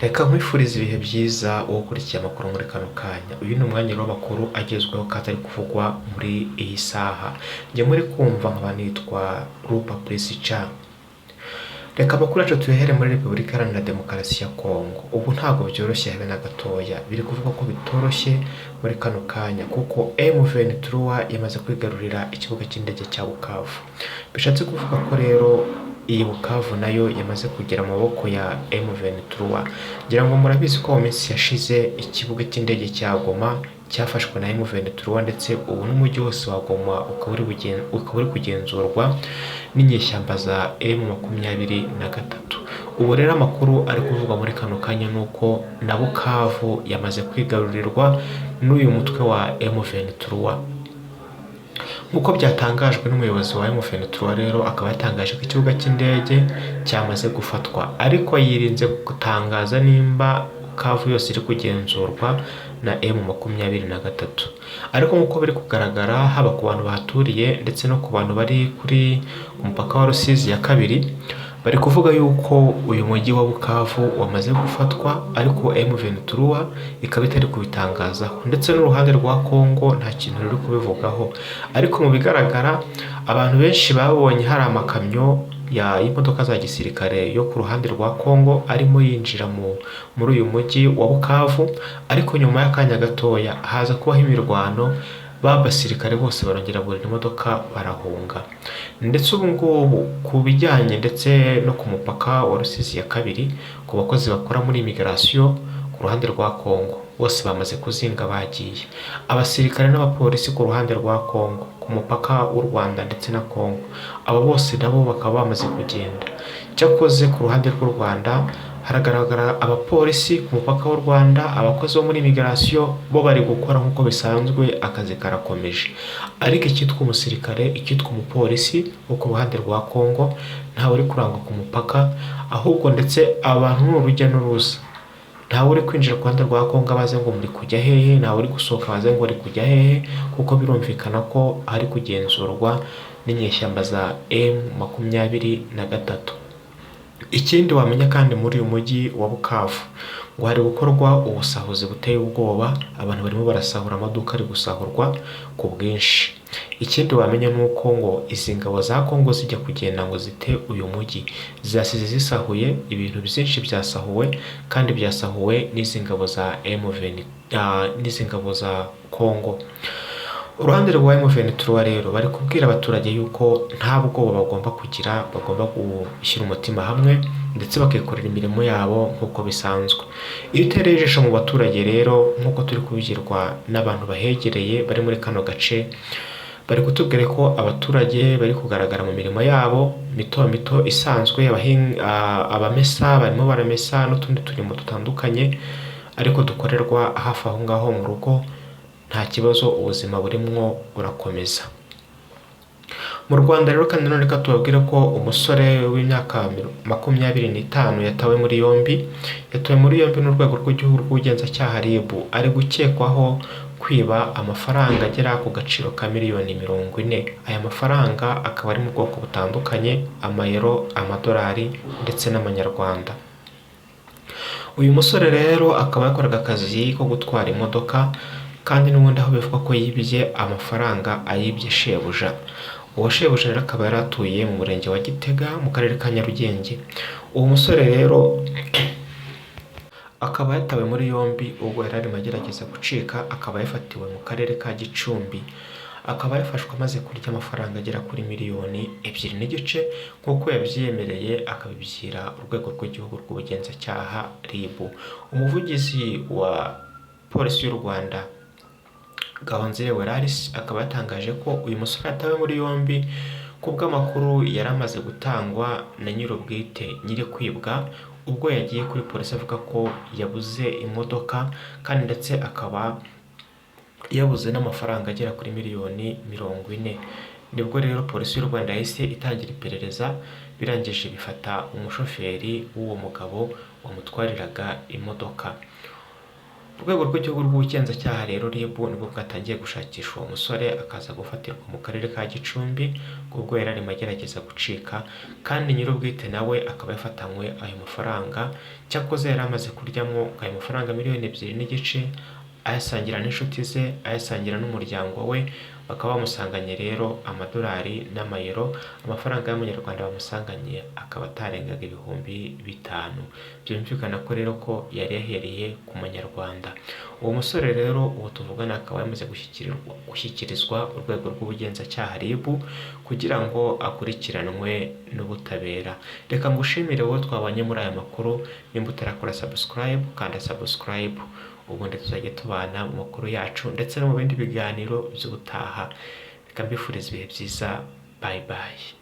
Reka nkwifurize ibihe byiza wowe ukurikiye amakuru muri kano kanya. Uyu ni umwanya w'amakuru agezweho kandi ari kuvugwa muri iyi saha. Njye muri kumva nkaba nitwa Rupa Presica. Reka amakuru yacu tuyahere muri Repubulika Iharanira Demokarasi ya Kongo. Ubu ntabwo byoroshye habe na gatoya. Biri kuvuga ko bitoroshye muri kano kanya kuko M23 yamaze kwigarurira ikibuga cy'indege cya Bukavu. Bishatse kuvuga ko rero iyi Bukavu nayo yamaze kugera mu maboko ya M23. Ngira ngo murabizi ko mu minsi yashize ikibuga cy'indege cya Goma cyafashwe na M23 ndetse ubu n'umujyi wose wa Goma ukaba uri kugenzurwa n'inyeshyamba za M23. Ubu rero amakuru ari kuvuga muri kano kanya nuko na Bukavu yamaze kwigarurirwa n'uyu mutwe wa M23. Nk'uko byatangajwe n'umuyobozi wa M23 rero akaba yatangaje ko ikibuga cy'indege cyamaze gufatwa, ariko yirinze gutangaza nimba Bukavu yose iri kugenzurwa na M23. Ariko nk'uko biri kugaragara haba ku bantu bahaturiye ndetse no ku bantu bari kuri umupaka wa Rusizi ya kabiri, bari kuvuga yuko uyu mujyi wa Bukavu wamaze gufatwa, ariko M23 ikaba itari kubitangazaho, ndetse n'uruhande rwa Kongo nta kintu ruri kubivugaho. Ariko mu bigaragara abantu benshi babonye hari amakamyo y'imodoka za gisirikare yo ku ruhande rwa Kongo arimo yinjira muri uyu mujyi wa Bukavu, ariko nyuma y'akanya gatoya haza kubaho imirwano, basirikare bose barongera buri imodoka barahunga. Ndetse ubu ngubu ku bijyanye ndetse no ku mupaka wa Rusizi ya kabiri, ku bakozi bakora muri immigration ku ruhande rwa Kongo bose bamaze kuzinga bagiye. Abasirikare n'abapolisi ku ruhande rwa Kongo ku mupaka w'u Rwanda ndetse na Kongo, aba bose nabo bakaba bamaze kugenda. Cyakoze ku ruhande rw'u Rwanda haragaragara abapolisi ku mupaka w'u Rwanda, abakozi bo muri immigration bo bari gukora nk'uko bisanzwe, akazi karakomeje. Ariko icyitwa umusirikare, icyitwa umupolisi wo ku ruhande rwa Kongo ntawe uri kurangwa ku mupaka, ahubwo ndetse abantu ni urujya n'uruza. Ntawe uri kwinjira ku ruhande rwa Kongo abaze ngo muri kujya hehe, ntawe uri gusohoka abaze ngo uri kujya hehe, kuko birumvikana ko ari kugenzurwa n'inyeshyamba za M23. Ikindi wamenya kandi muri uyu mujyi wa Bukavu ngo hari gukorwa ubusahuzi buteye ubwoba, abantu barimo barasahura, amaduka ari gusahurwa ku bwinshi. Ikindi wamenya nuko ngo izi ngabo za Kongo zijya kugenda ngo zite uyu mujyi, zasize zisahuye ibintu byinshi, byasahuwe kandi byasahuwe n'izi ngabo za n'izi ngabo za Kongo. Uruhande rwa M23 rero bari kubwira abaturage yuko nta bwoba bagomba kugira, bagomba gushyira umutima hamwe ndetse bakikorera imirimo yabo nk'uko bisanzwe. Iyo utereye ijisho mu baturage rero, nk'uko turi kubigirwa n'abantu bahegereye bari muri kano gace, bari kutubwira ko abaturage bari kugaragara mu mirimo yabo mito mito isanzwe, abamesa barimo baramesa n'utundi turimo dutandukanye ariko dukorerwa hafi aho ngaho mu rugo. Nta kibazo, ubuzima burimwo burakomeza. Mu Rwanda rero kandi none tubabwira ko umusore w'imyaka 25 yatawe muri yombi n'urwego rw'igihugu rw'ubugenzacyaha RIB, ari gukekwaho kwiba amafaranga agera ku gaciro ka miliyoni 40. Aya mafaranga akaba ari mu bwoko butandukanye: amayero, amadolari ndetse n'amanyarwanda. Uyu musore rero akaba yakoraga akazi ko gutwara imodoka, kandi n'ubundi aho bivuga ko yibye amafaranga ayibye shebuja. Uwo shebuja rero akaba yaratuye mu murenge wa Gitega mu karere ka Nyarugenge. Uwo musore rero akaba yatawe muri yombi ubwo yari arimo agerageza gucika, akaba yafatiwe mu karere ka Gicumbi. Akaba yafashwe amaze kurya amafaranga agera kuri miliyoni 2.5 nk'uko yabyiyemereye, akabibwira urwego rw'igihugu rw'ubugenzacyaha RIB. Umuvugizi wa polisi y'u Rwanda Gahonzire Weraris akaba yatangaje ko uyu musore yatawe muri yombi kubw'amakuru yari amaze gutangwa na nyir'ubwite nyiri kwibwa, ubwo yagiye kuri polisi avuga ko yabuze imodoka kandi ndetse akaba yabuze n'amafaranga agera kuri miliyoni 40. Nibwo rero polisi y'u Rwanda yahise itangira iperereza, birangije bifata umushoferi w'uwo mugabo wamutwariraga imodoka. urwego rw'igihugu rw'ubugenzacyaha rero RIB nibwo bwatangiye gushakisha uwo musore akaza gufatirwa mu karere ka Gicumbi ubwo yari arimo agerageza gucika, kandi nyir'ubwite nawe akaba yafatanywe ayo mafaranga. Cyakoze yari amaze kuryamo ayo mafaranga miliyoni 2.5 ayasangira n'inshuti ze, ayasangira n'umuryango we. Bakaba bamusanganye rero amadolari n'amayero, amafaranga y'amanyarwanda bamusanganye akaba atarengaga ibihumbi 5. Byumvikana ko rero ko yari yahereye ku manyarwanda. Uwo musore rero uwo tuvugana akaba yamaze gushyikirizwa urwego rw'ubugenzacyaha RIB kugira ngo akurikiranwe n'ubutabera. Reka ngushimire wowe twabanye muri aya makuru. Nimba utarakora subscribe, kanda subscribe, ubundi tuzajya tubana mu makuru yacu ndetse no mu bindi biganiro by'ubutaha. Reka mbifuriza ibihe byiza. Bye bye.